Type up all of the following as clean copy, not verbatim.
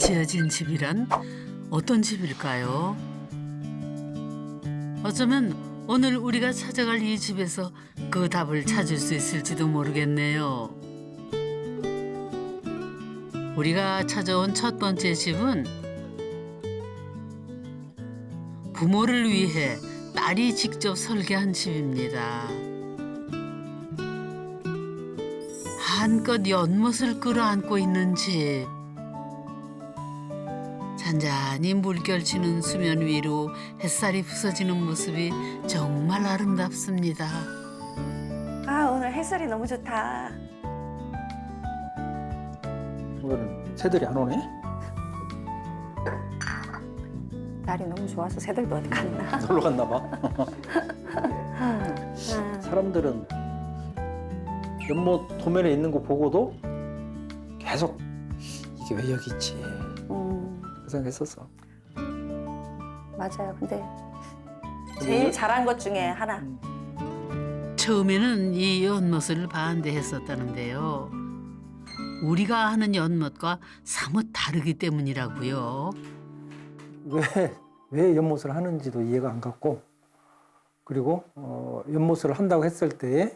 지어진 집이란 어떤 집일까요? 어쩌면 오늘 우리가 찾아갈 이 집에서 그 답을 찾을 수 있을지도 모르겠네요. 우리가 찾아온 첫 번째 집은 부모를 위해 딸이 직접 설계한 집입니다. 한껏 연못을 끌어안고 있는 집. 잔잔히 물결치는 수면 위로 햇살이 부서지는 모습이 정말 아름답습니다. 아, 오늘 햇살이 너무 좋다. 오늘은 새들이 안 오네? 날이 너무 좋아서 새들도 어디 갔나? 놀러 갔나 봐. 사람들은 연못 도면에 있는 거 보고도 계속 이게 왜 여기 있지? 그 생각했었어. 맞아요. 근데 제일 잘한 것 중에 하나. 처음에는 이 연못을 반대했었다는데요. 우리가 하는 연못과 사뭇 다르기 때문이라고요. 왜 연못을 하는지도 이해가 안 갔고, 그리고 연못을 한다고 했을 때에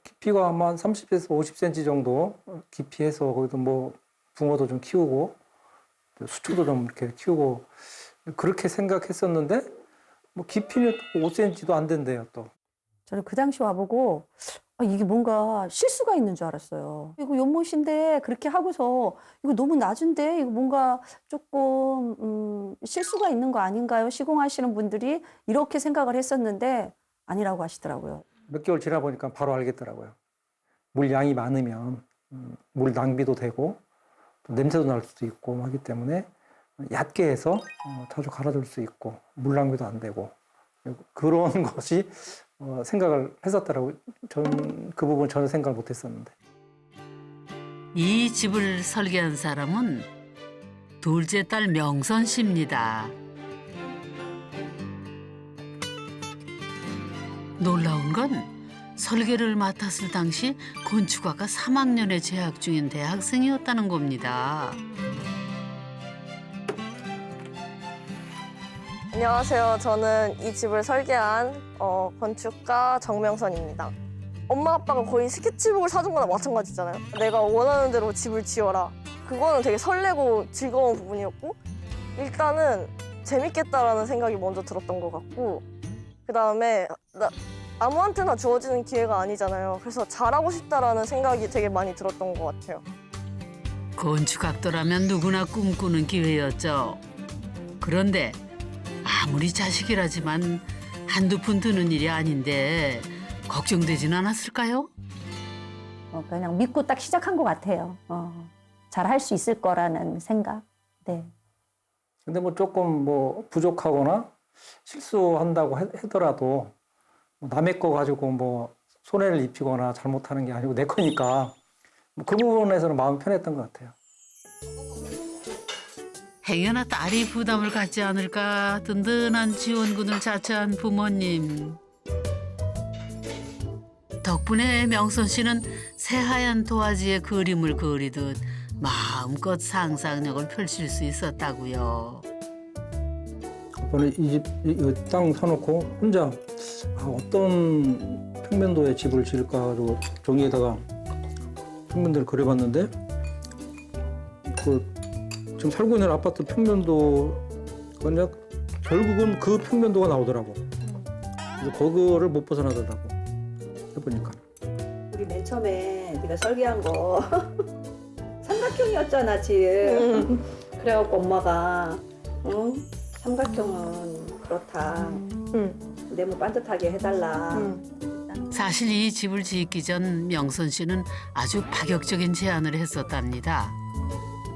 깊이가 아마 30에서 50cm 정도 깊이해서 거기도 뭐 붕어도 좀 키우고 수초도 좀 이렇게 키우고 그렇게 생각했었는데 뭐 깊이는 5cm도 안 된대요 또. 저는 그 당시 와보고 이게 뭔가 실수가 있는 줄 알았어요. 이거 연못인데 그렇게 하고서 이거 너무 낮은데 이거 뭔가 조금 실수가 있는 거 아닌가요? 시공하시는 분들이 이렇게 생각을 했었는데 아니라고 하시더라고요. 몇 개월 지나 보니까 바로 알겠더라고요. 물 양이 많으면 물 낭비도 되고 또 냄새도 날 수도 있고 하기 때문에 얕게 해서 자주 갈아줄 수 있고 물 낭비도 안 되고 그런 것이 생각을 했었더라고요. 저는 그 부분 전혀 생각을 못 했었는데. 이 집을 설계한 사람은 둘째 딸 명선 씨입니다. 놀라운 건 설계를 맡았을 당시 건축학과 3학년에 재학 중인 대학생이었다는 겁니다. 안녕하세요. 저는 이 집을 설계한 건축가 정명선입니다. 엄마 아빠가 거의 스케치북을 사준 거나 마찬가지잖아요. 내가 원하는 대로 집을 지어라. 그거는 되게 설레고 즐거운 부분이었고 일단은 재밌겠다라는 생각이 먼저 들었던 것 같고 그다음에 아무한테나 주어지는 기회가 아니잖아요. 그래서 잘하고 싶다라는 생각이 되게 많이 들었던 것 같아요. 건축학도라면 누구나 꿈꾸는 기회였죠. 그런데 아무리 자식이라지만 한두 푼 드는 일이 아닌데 걱정되진 않았을까요? 그냥 믿고 딱 시작한 것 같아요. 잘할 수 있을 거라는 생각. 네. 근데 뭐 조금 뭐 부족하거나 실수한다고 하더라도 남의 거 가지고 뭐 손해를 입히거나 잘못하는 게 아니고 내 거니까 그 부분에서는 마음이 편했던 것 같아요. 행여나 딸이 부담을 갖지 않을까 든든한 지원군을 자처한 부모님. 덕분에 명선 씨는 새하얀 도화지에 그림을 그리듯 마음껏 상상력을 펼칠 수 있었다고요. 저는 이 집 땅 사놓고 혼자 어떤 평면도의 집을 지을까 하고 종이에다가 평면도를 그려봤는데 지금 살고 있는 아파트 평면도 그냥 결국은 그 평면도가 나오더라고. 그래서 그거를 못 벗어나더라고. 해보니까. 우리 맨 처음에 네가 설계한 거 삼각형이었잖아 집. 그래갖고 엄마가 삼각형은 그렇다. 네모 반듯하게 해달라. 사실 이 집을 짓기 전 명선 씨는 아주 파격적인 제안을 했었답니다.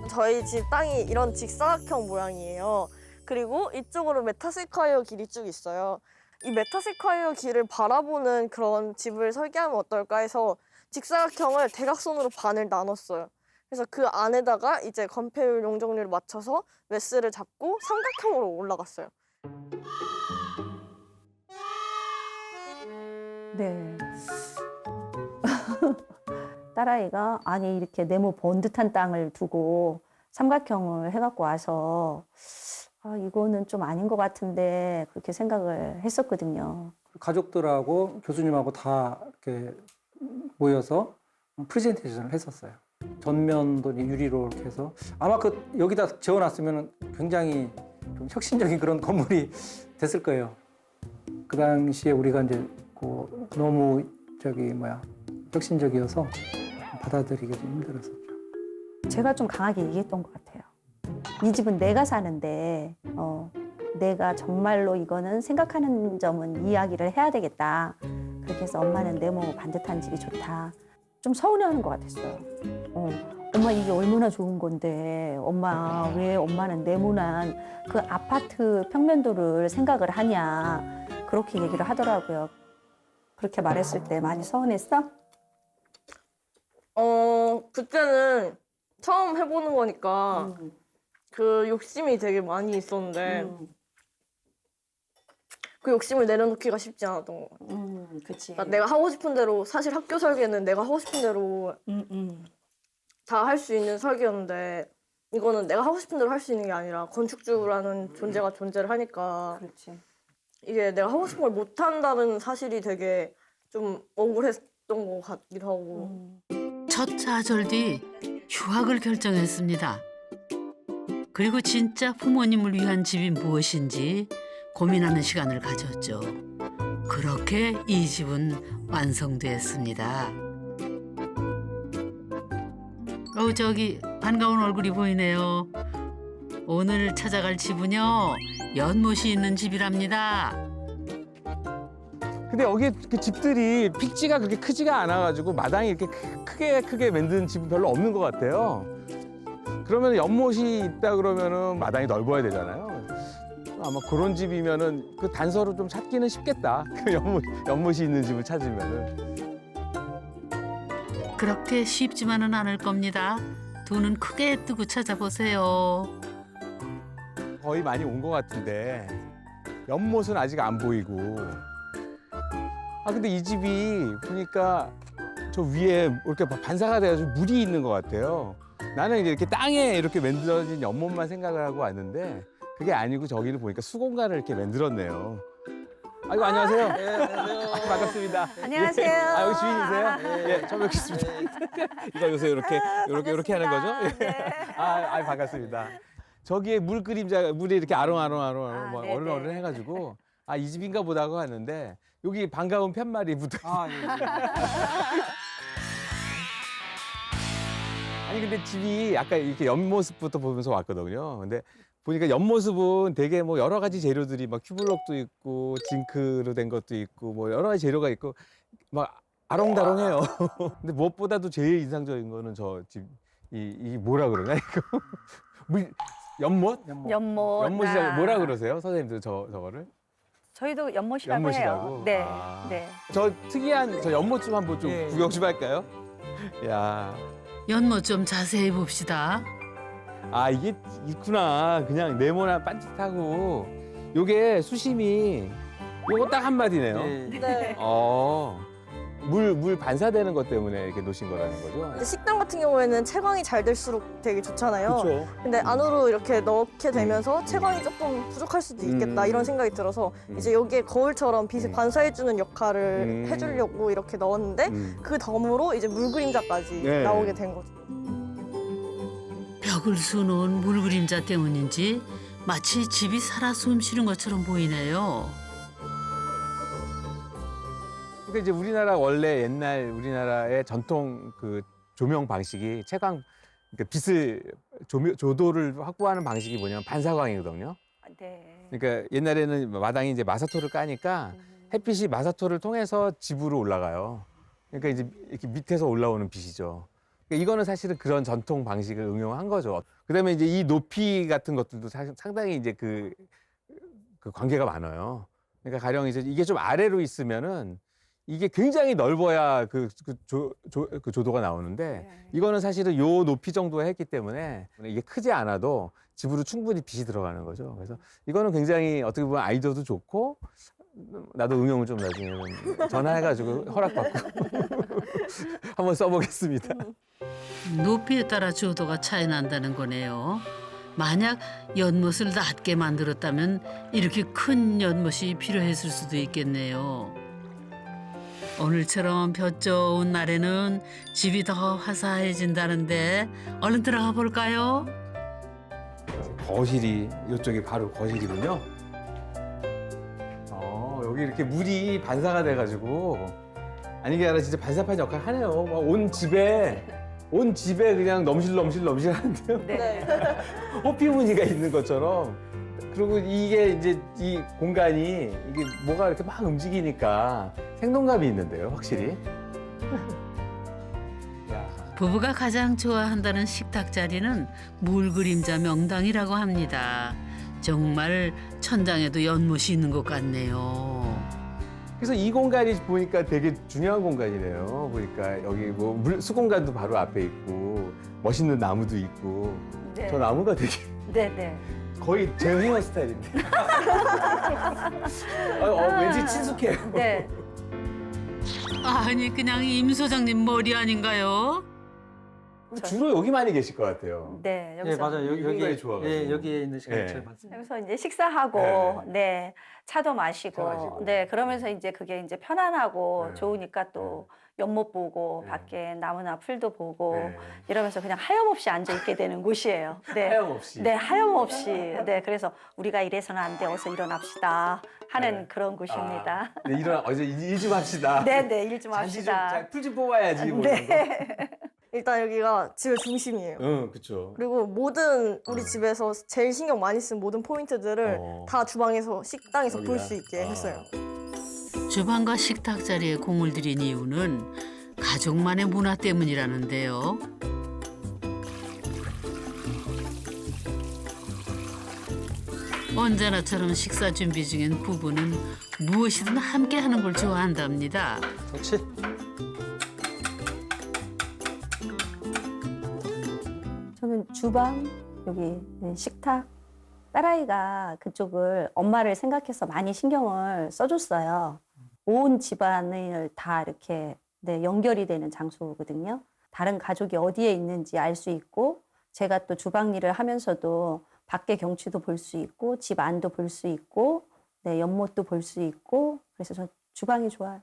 저희 집 땅이 이런 직사각형 모양이에요. 그리고 이쪽으로 메타스퀘어 길이 쭉 있어요. 이 메타스퀘어 길을 바라보는 그런 집을 설계하면 어떨까 해서 직사각형을 대각선으로 반을 나눴어요. 그래서 그 안에다가 이제 건폐율 용적률을 맞춰서 메스를 잡고 삼각형으로 올라갔어요. 네. 딸아이가 아니 이렇게 네모 번듯한 땅을 두고 삼각형을 해갖고 와서 아, 이거는 좀 아닌 것 같은데 그렇게 생각을 했었거든요. 가족들하고 교수님하고 다 이렇게 모여서 프레젠테이션을 했었어요. 전면도 유리로 이렇게 해서 아마 여기다 지어놨으면 굉장히 좀 혁신적인 그런 건물이 됐을 거예요. 그 당시에 우리가 이제 너무 혁신적이어서 받아들이기 좀 힘들었었죠. 제가 좀 강하게 얘기했던 것 같아요. 이 집은 내가 사는데 내가 정말로 이거는 생각하는 점은 이야기를 해야 되겠다. 그렇게 해서 엄마는 네모 반듯한 집이 좋다. 좀 서운해하는 것 같았어요. 엄마 이게 얼마나 좋은 건데 엄마 왜 엄마는 네모난 그 아파트 평면도를 생각을 하냐. 그렇게 얘기를 하더라고요. 그렇게 말했을 때 많이 서운했어? 그때는 처음 해보는 거니까 그 욕심이 되게 많이 있었는데 그 욕심을 내려놓기가 쉽지 않았던 것 같아요. 그치. 그러니까 내가 하고 싶은 대로 사실 학교 설계는 내가 하고 싶은 대로 다 할 수 있는 설계였는데 이거는 내가 하고 싶은 대로 할 수 있는 게 아니라 건축주라는 존재가 존재를 하니까 그렇지. 이게 내가 하고 싶은 걸 못한다는 사실이 되게 좀 억울했던 것 같기도 하고 첫 좌절 뒤 휴학을 결정했습니다. 그리고 진짜 부모님을 위한 집이 무엇인지 고민하는 시간을 가졌죠. 그렇게 이 집은 완성됐습니다. 저기 반가운 얼굴이 보이네요. 오늘 찾아갈 집은요, 연못이 있는 집이랍니다. 근데 여기 그 집들이 pik지가 그렇게 크지가 않아가지고 마당이 이렇게 크게 만든 집은 별로 없는 것 같아요. 그러면 연못이 있다 그러면은 마당이 넓어야 되잖아요. 아마 그런 집이면은 그 단서로 좀 찾기는 쉽겠다. 그 연못이 있는 집을 찾으면은. 그렇게 쉽지만은 않을 겁니다. 두 눈 크게 뜨고 찾아보세요. 거의 많이 온 것 같은데 연못은 아직 안 보이고. 아 근데 이 집이 보니까 저 위에 이렇게 반사가 돼가지고 물이 있는 것 같아요. 나는 이제 이렇게 땅에 이렇게 만들어진 연못만 생각을 하고 왔는데 그게 아니고 저기를 보니까 수공간을 이렇게 만들었네요. 아이고 안녕하세요. 네, 안녕하세요. 반갑습니다. 안녕하세요. 예. 아 여기 주인이세요? 예, 처음 뵙겠습니다. 이거 요새 이렇게 하는 거죠? 네. 아 반갑습니다. 저기에 물 그림자 물이 이렇게 아롱아롱 막 네네. 어른어른 해가지고 아 이 집인가 보다 하고 왔는데 여기 반가운 편말이 붙어 있어요. 아, 예. 아니 근데 집이 아까 이렇게 옆모습부터 보면서 왔거든요. 근데 보니까 옆모습은 되게 뭐 여러 가지 재료들이 막 큐블럭도 있고 징크로 된 것도 있고 뭐 여러 가지 재료가 있고 막 아롱다롱해요. 근데 무엇보다도 제일 인상적인 거는 저 집 이 뭐라 그러나 이거 연못? 연못. 연못이라고 뭐라 그러세요? 선생님들 저거를? 저희도 연못이라고 연못이라고? 해요. 네. 아. 네. 저 특이한 저 연못 좀 한번 좀 예. 구경 좀 할까요? 야. 연못 좀 자세히 봅시다. 아 이게 있구나. 그냥 네모나 반듯하고 요게 수심이 요거 딱 한마디네요. 네. 물 반사되는 것 때문에 이렇게 놓으신 거라는 거죠? 근데 식당 같은 경우에는 채광이 잘 될수록 되게 좋잖아요. 그렇죠. 근데 안으로 이렇게 넣게 되면서 채광이 조금 부족할 수도 있겠다 이런 생각이 들어서 이제 여기에 거울처럼 빛을 반사해주는 역할을 해주려고 이렇게 넣었는데 그 덤으로 이제 물 그림자까지 네. 나오게 된 거죠. 벽을 수놓은 물 그림자 때문인지 마치 집이 살아 숨쉬는 것처럼 보이네요. 그러니까 이제 우리나라 원래 옛날 우리나라의 전통 그 조명 방식이 채광 그러니까 빛을 조도를 확보하는 방식이 뭐냐면 반사광이거든요. 네. 그러니까 옛날에는 마당에 이제 마사토를 까니까 햇빛이 마사토를 통해서 집으로 올라가요. 그러니까 이제 이렇게 밑에서 올라오는 빛이죠. 그러니까 이거는 사실은 그런 전통 방식을 응용한 거죠. 그다음에 이제 이 높이 같은 것들도 상당히 이제 그 관계가 많아요. 그러니까 가령 이제 이게 좀 아래로 있으면은 이게 굉장히 넓어야 그 조도가 나오는데 이거는 사실은 요 높이 정도에 했기 때문에 이게 크지 않아도 집으로 충분히 빛이 들어가는 거죠. 그래서 이거는 굉장히 어떻게 보면 아이디어도 좋고 나도 응용을 좀 나중에는 전화해가지고 허락받고 한번 써보겠습니다. 높이에 따라 조도가 차이 난다는 거네요. 만약 연못을 낮게 만들었다면 이렇게 큰 연못이 필요했을 수도 있겠네요. 오늘처럼 볕 좋은 날에는 집이 더 화사해진다는데 얼른 들어가 볼까요? 거실이 이쪽이 바로 거실이군요. 여기 이렇게 물이 반사가 돼가지고 아니 게 아니라 진짜 반사판 역할 하네요. 막 온 집에 그냥 넘실넘실하는데요. 네. 호피무늬가 있는 것처럼. 그리고 이게 이제 이 공간이 이게 뭐가 이렇게 막 움직이니까 생동감이 있는데요, 확실히. 야. 부부가 가장 좋아한다는 식탁 자리는 물그림자 명당이라고 합니다. 정말 천장에도 연못이 있는 것 같네요. 그래서 이 공간이 보니까 되게 중요한 공간이네요. 보니까 여기 뭐 수공간도 바로 앞에 있고 멋있는 나무도 있고 네. 저 나무가 되게 네네. 거의 제 헤어스타일인데. 왠지 친숙해요. 네. 아니 그냥 임 소장님 머리 아닌가요? 주로 여기 많이 계실 것 같아요. 네, 예, 여기서 맞아요. 이 공간이 좋아가지고. 예, 여기에 있는 시간이 예. 제일 많습니다. 여기서 이제 식사하고 네, 차도 마시고, 차 마시고. 네, 그러면서 이제 그게 이제 편안하고 네. 좋으니까 또 연못 보고 네. 밖에 나무나 풀도 보고 네. 이러면서 그냥 하염없이 앉아 있게 되는 곳이에요. 네. 하염없이. 네, 하염없이. 네, 그래서 우리가 이래서는 안 돼. 어서 일어납시다 하는 네. 그런 곳입니다. 네, 어제 일 좀 합시다. 네, 네, 일 좀 잔디 좀, 합시다. 풀 좀 뽑아야지. 뭐 이런 거. 네. 일단 여기가 집의 중심이에요. 응, 그쵸. 그리고 모든 우리 집에서 제일 신경 많이 쓴 모든 포인트들을 다 주방에서 식당에서 볼 여기다. 수 있게 했어요. 주방과 식탁 자리에 공을 들인 이유는 가족만의 문화 때문이라는데요. 언제나처럼 식사 준비 중인 부부는 무엇이든 함께 하는 걸 좋아한답니다. 좋지? 저는 주방, 여기 네, 식탁, 딸아이가 그쪽을 엄마를 생각해서 많이 신경을 써줬어요. 온 집안을 다 이렇게 네, 연결이 되는 장소거든요. 다른 가족이 어디에 있는지 알 수 있고 제가 또 주방 일을 하면서도 밖의 경치도 볼 수 있고 집 안도 볼 수 있고 네, 연못도 볼 수 있고 그래서 저 주방이 좋아요.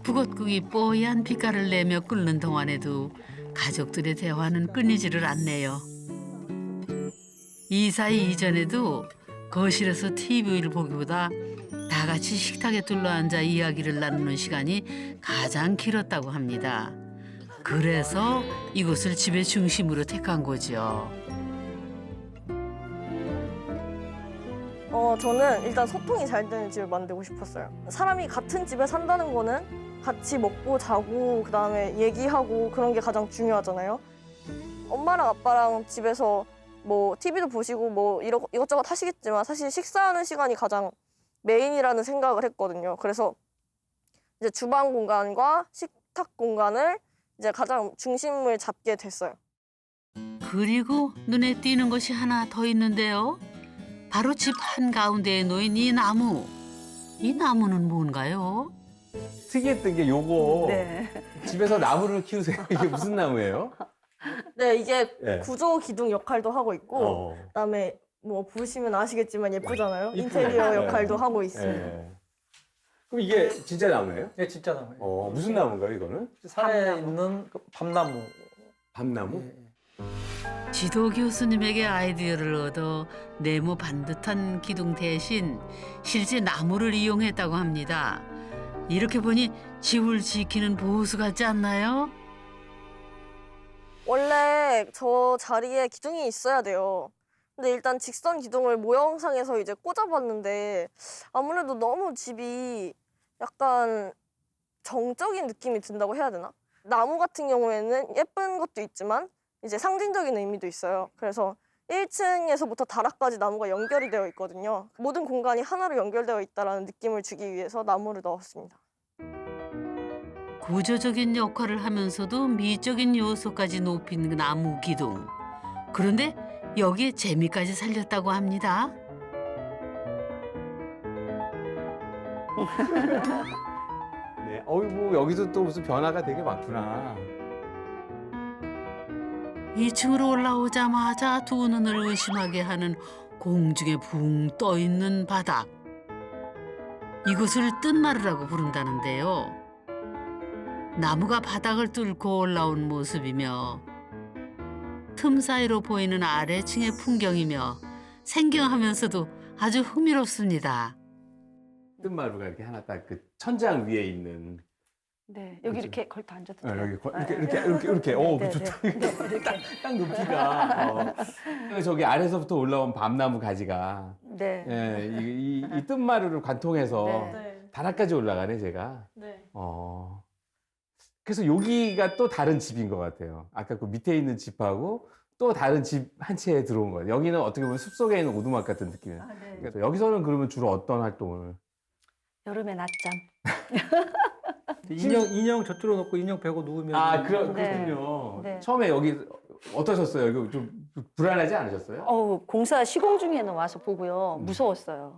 북엇국이 뽀얀 빛깔을 내며 끓는 동안에도 가족들의 대화는 끊이지를 않네요. 이 사이 이전에도 거실에서 TV를 보기보다 다 같이 식탁에 둘러앉아 이야기를 나누는 시간이 가장 길었다고 합니다. 그래서 이곳을 집의 중심으로 택한 거죠. 저는 일단 소통이 잘 되는 집을 만들고 싶었어요. 사람이 같은 집에 산다는 거는 같이 먹고 자고 그다음에 얘기하고 그런 게 가장 중요하잖아요. 엄마랑 아빠랑 집에서 뭐 TV도 보시고 뭐 이것저것 하시겠지만 사실 식사하는 시간이 가장 메인이라는 생각을 했거든요. 그래서 이제 주방 공간과 식탁 공간을 이제 가장 중심을 잡게 됐어요. 그리고 눈에 띄는 것이 하나 더 있는데요. 바로 집 한가운데에 놓인 이 나무. 이 나무는 뭔가요? 특이했던 게 요거 네. 집에서 나무를 키우세요. 이게 무슨 나무예요? 네, 이게 예. 구조 기둥 역할도 하고 있고 그다음에 뭐 보시면 아시겠지만 예쁘잖아요. 인테리어 역할도 하고 있습니다. 예. 그럼 이게 진짜 나무예요? 예, 진짜 나무예요. 무슨 나무인가요, 이거는? 산에 있는 그 밤나무. 밤나무? 예, 예. 지도 교수님에게 아이디어를 얻어 네모 반듯한 기둥 대신 실제 나무를 이용했다고 합니다. 이렇게 보니 집을 지키는 보수 같지 않나요? 원래 저 자리에 기둥이 있어야 돼요. 근데 일단 직선 기둥을 모형상에서 이제 꽂아봤는데 아무래도 너무 집이 약간 정적인 느낌이 든다고 해야 되나? 나무 같은 경우에는 예쁜 것도 있지만 이제 상징적인 의미도 있어요. 그래서 1층에서부터 다락까지 나무가 연결이 되어 있거든요. 모든 공간이 하나로 연결되어 있다는 느낌을 주기 위해서 나무를 넣었습니다. 구조적인 역할을 하면서도 미적인 요소까지 높인 나무 기둥. 그런데 여기에 재미까지 살렸다고 합니다. 네, 어이구 여기서 또 무슨 변화가 되게 많구나. 2층으로 올라오자마자 두 눈을 의심하게 하는 공중에 붕 떠 있는 바닥. 이곳을 뜬마루라고 부른다는데요. 나무가 바닥을 뚫고 올라온 모습이며 틈 사이로 보이는 아래층의 풍경이며 생경하면서도 아주 흥미롭습니다. 뜬마루가 이렇게 하나 딱 그 천장 위에 있는. 네, 여기 그치. 이렇게 걸터 앉아도 어, 돼요. 여기 이렇게. 어, 네, 좋다. 네, 네, 이렇게. 딱 높이가. 저기 아래서부터 올라온 밤나무 가지가. 네. 예, 이 뜬마루를 관통해서 네. 다락까지 올라가네, 제가. 네. 그래서 여기가 또 다른 집인 것 같아요. 아까 그 밑에 있는 집하고 또 다른 집 한 채에 들어온 거예요. 여기는 어떻게 보면 숲속에 있는 오두막 같은 느낌이에요. 네. 그래서 여기서는 그러면 주로 어떤 활동을? 여름에 낮잠. 인형 저쪽으로 놓고 인형 베고 누우면 아, 네. 그렇군요. 네. 처음에 여기 어떠셨어요? 이거 좀 불안하지 않으셨어요? 공사 시공 중에는 와서 보고요. 무서웠어요.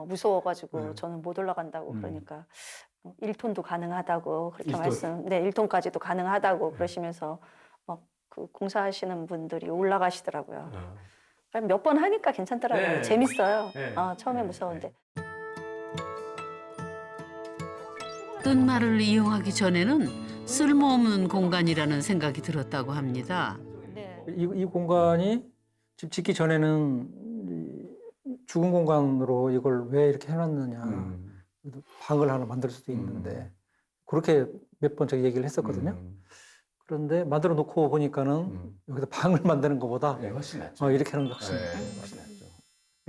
무서워가지고 음. 저는 못 올라간다고 음. 그러니까 1톤도 가능하다고 그렇게 1톤? 말씀. 네, 1톤까지도 가능하다고 그러시면서 막 그 공사하시는 분들이 올라가시더라고요. 몇 번 하니까 괜찮더라고요. 네. 재밌어요. 네. 처음에 네. 무서운데. 뜬마루를 이용하기 전에는 쓸모없는 공간이라는 생각이 들었다고 합니다. 네. 이 공간이 집 짓기 전에는 죽은 공간으로 이걸 왜 이렇게 해놨느냐. 방을 하나 만들 수도 있는데 그렇게 몇 번 저기 얘기를 했었거든요. 그런데 만들어 놓고 보니까는 여기서 방을 만드는 것보다 네, 훨씬 낫죠. 이렇게 하는 게 훨씬 네, 훨씬 낫죠.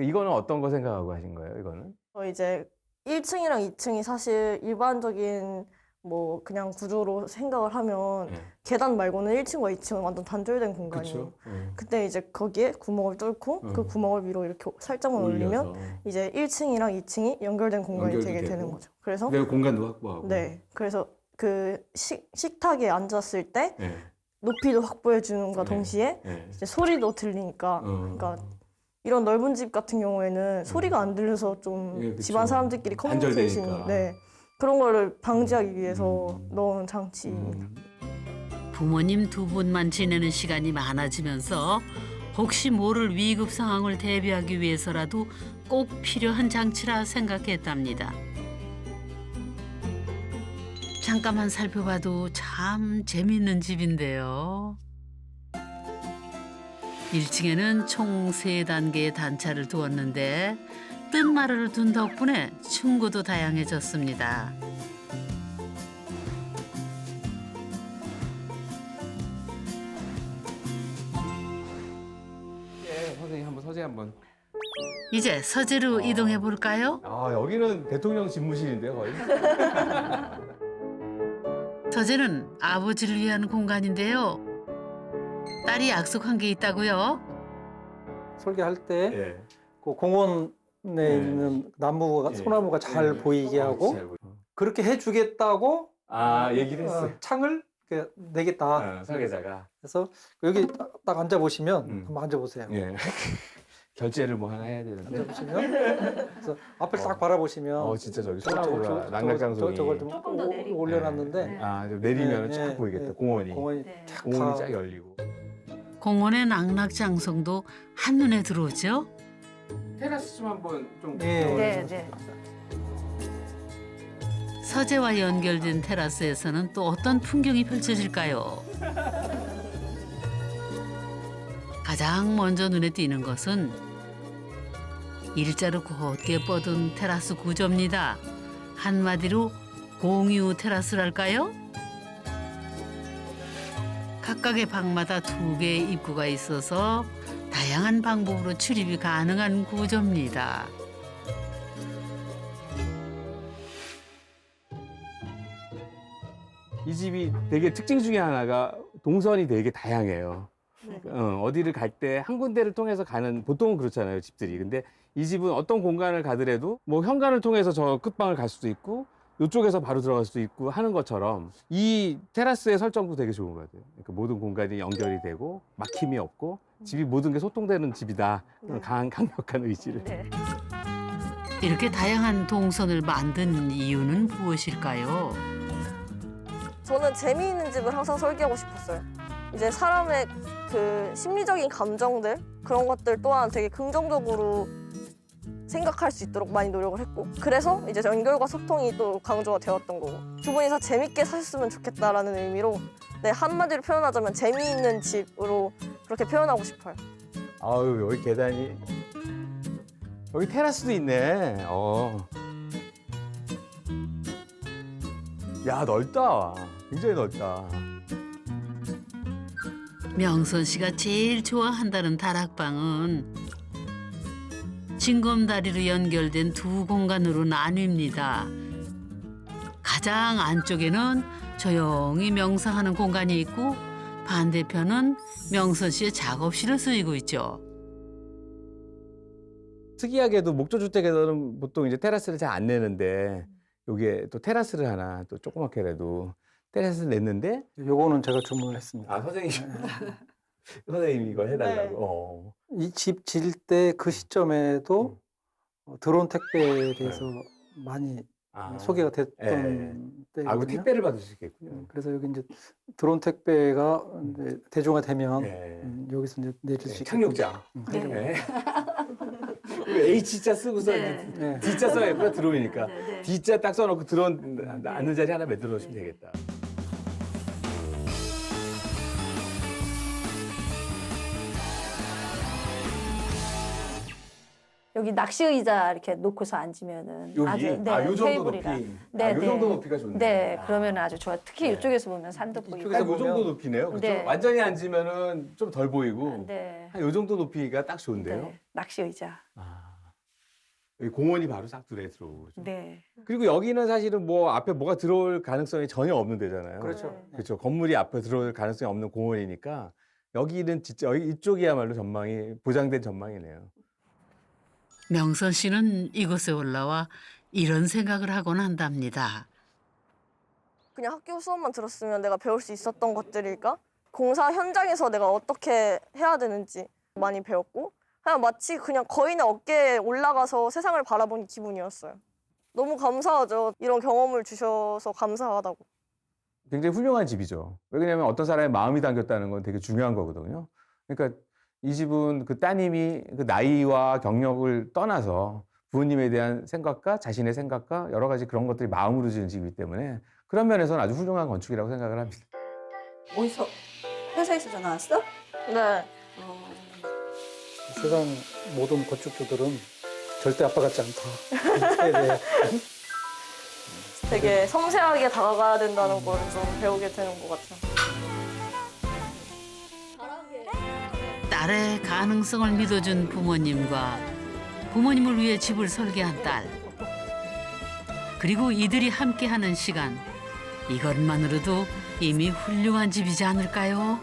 이거는 어떤 거 생각하고 하신 거예요, 이거는? 이제 1층이랑 2층이 사실 일반적인 뭐 그냥 구조로 생각을 하면 네. 계단 말고는 1층과 2층은 완전 단절된 공간이에요. 그때 이제 거기에 구멍을 뚫고 그 구멍을 위로 이렇게 살짝만 올리면 이제 1층이랑 2층이 연결된 공간이 연결도 되게 되고. 되는 거죠. 그래서 내가 공간도 확보하고. 네, 그래서 그 식탁에 앉았을 때 네. 높이도 확보해 주는가 네. 동시에 네. 이제 소리도 들리니까 그러니까 이런 넓은 집 같은 경우에는 소리가 안 들려서 좀 예, 그쵸. 집안 사람들끼리 커뮤니케이션이 단절되니까. 네, 그런 거를 방지하기 위해서 넣은 장치입니다. 부모님 두 분만 지내는 시간이 많아지면서 혹시 모를 위급 상황을 대비하기 위해서라도 꼭 필요한 장치라 생각했답니다. 잠깐만 살펴봐도 참 재밌는 집인데요. 1층에는 총 3단계의 단차를 두었는데 뜬마루를 둔 덕분에 층고도 다양해졌습니다. 네, 선생님 한번 서재 한번. 이제 서재로 이동해 볼까요? 아, 여기는 대통령 집무실인데요, 거의. 서재는 아버지를 위한 공간인데요. 딸이 약속한 게 있다고요? 설계할 때 예. 그 공원에 있는 나무가 소나무가 잘 보이게 하고 그렇게 해주겠다고 얘기를 했어요. 창을 이렇게 내겠다. 설계자가. 그래서 여기 딱 앉아 보시면 음. 한번 앉아 보세요. 예. 결제를 뭐 하나 해야 되는데. 앉아 보시면 그래서 앞을 딱 바라보시면 진짜 저기 저거, 소나무가 낙낙장성이. 저걸 좀 조금 더 내리고. 올려놨는데 좀 내리면 네, 쫙 네, 보이겠다. 네. 공원이. 공원이 네. 쫙 공원이 다 쫙 열리고. 공원의 낙낙장성도 한눈에 들어오죠. 테라스 좀 한번 좀. 네, 네. 서재와 연결된 테라스에서는 또 어떤 풍경이 펼쳐질까요? 가장 먼저 눈에 띄는 것은 일자로 곧게 뻗은 테라스 구조입니다. 한마디로 공유 테라스랄까요? 각각의 방마다 2개의 입구가 있어서 다양한 방법으로 출입이 가능한 구조입니다. 이 집이 되게 특징 중에 하나가 동선이 되게 다양해요. 어디를 갈 때 한 군데를 통해서 가는, 보통은 그렇잖아요, 집들이. 근데 이 집은 어떤 공간을 가더라도 뭐 현관을 통해서 저 끝방을 갈 수도 있고 이쪽에서 바로 들어갈 수도 있고 하는 것처럼 이 테라스의 설정도 되게 좋은 것 같아요. 그러니까 모든 공간이 연결이 되고 막힘이 없고 집이 모든 게 소통되는 집이다. 그런 강력한 의지를. 네. 이렇게 다양한 동선을 만든 이유는 무엇일까요? 저는 재미있는 집을 항상 설계하고 싶었어요. 이제 사람의 그 심리적인 감정들 그런 것들 또한 되게 긍정적으로 생각할 수 있도록 많이 노력을 했고 그래서 이제 연결과 소통이 또 강조가 되었던 거고 두 분이서 재밌게 사셨으면 좋겠다라는 의미로 네, 한마디로 표현하자면 재미있는 집으로 그렇게 표현하고 싶어요. 아유, 여기 계단이. 여기 테라스도 있네. 야, 넓다. 굉장히 넓다. 명선 씨가 제일 좋아한다는 다락방은 징검다리로 연결된 두 공간으로 나뉩니다. 가장 안쪽에는 조용히 명상하는 공간이 있고 반대편은 명선 씨의 작업실로 쓰이고 있죠. 특이하게도 목조주택에서는 보통 이제 테라스를 잘 안 내는데 여기에 또 테라스를 하나 또 조그맣게라도 테라스를 냈는데 요거는 제가 주문을 했습니다. 아, 선생님. 선생님이 이걸 해달라고. 이 집 질 때 그 시점에도 드론 택배에 대해서 많이 소개가 됐던 때거든요. 아, 그 택배를 받을 수 있겠군요. 그래서 여기 이제 드론 택배가 이제 대중화되면 네. 여기서 이제 내릴 수 있게 착륙자. 네. 네. H자 쓰고서 네. 네. D자 써야겠구나, 들어오니까. 네, 네. D자 딱 써놓고 들어온 앉는 자리 하나 만들어 놓으시면 되겠다. 여기 낚시 의자 이렇게 놓고서 앉으면은 여기? 아주 네, 요 정도 테이블이랑. 높이. 네, 요 네. 정도 높이가 좋네. 네, 그러면 아주 좋아. 특히 네. 이쪽에서 보면 산도 보이고. 이쪽에서 요 정도 보면- 높이네요. 그렇죠? 네. 완전히 앉으면은 좀 덜 보이고. 네. 한 요 정도 높이가 딱 좋은데요. 네. 낚시 의자. 여기 공원이 바로 싹 눈에 들어오고. 네. 그리고 여기는 사실은 뭐 앞에 뭐가 들어올 가능성이 전혀 없는 데잖아요. 그렇죠. 네. 그렇죠. 건물이 앞에 들어올 가능성이 없는 공원이니까 여기는 진짜 여기 이쪽이야말로 전망이 보장된 전망이네요. 명선 씨는 이곳에 올라와 이런 생각을 하곤 한답니다. 그냥 학교 수업만 들었으면 내가 배울 수 있었던 것들일까? 공사 현장에서 내가 어떻게 해야 되는지 많이 배웠고 그냥 마치 그냥 거인의 어깨에 올라가서 세상을 바라본 기분이었어요. 너무 감사하죠. 이런 경험을 주셔서 감사하다고. 굉장히 훌륭한 집이죠. 왜냐하면 어떤 사람의 마음이 담겼다는 건 되게 중요한 거거든요. 그러니까 이 집은 그 따님이 그 나이와 경력을 떠나서 부모님에 대한 생각과 자신의 생각과 여러 가지 그런 것들이 마음으로 지은 집이기 때문에 그런 면에서는 아주 훌륭한 건축이라고 생각을 합니다. 어디서 회사에서 전화 왔어? 네. 세상 모든 건축주들은 절대 아빠 같지 않다. 네. 되게 섬세하게 다가가야 된다는 걸 좀 배우게 되는 것 같아요. 딸의 가능성을 믿어준 부모님과 부모님을 위해 집을 설계한 딸. 그리고 이들이 함께하는 시간. 이것만으로도 이미 훌륭한 집이지 않을까요?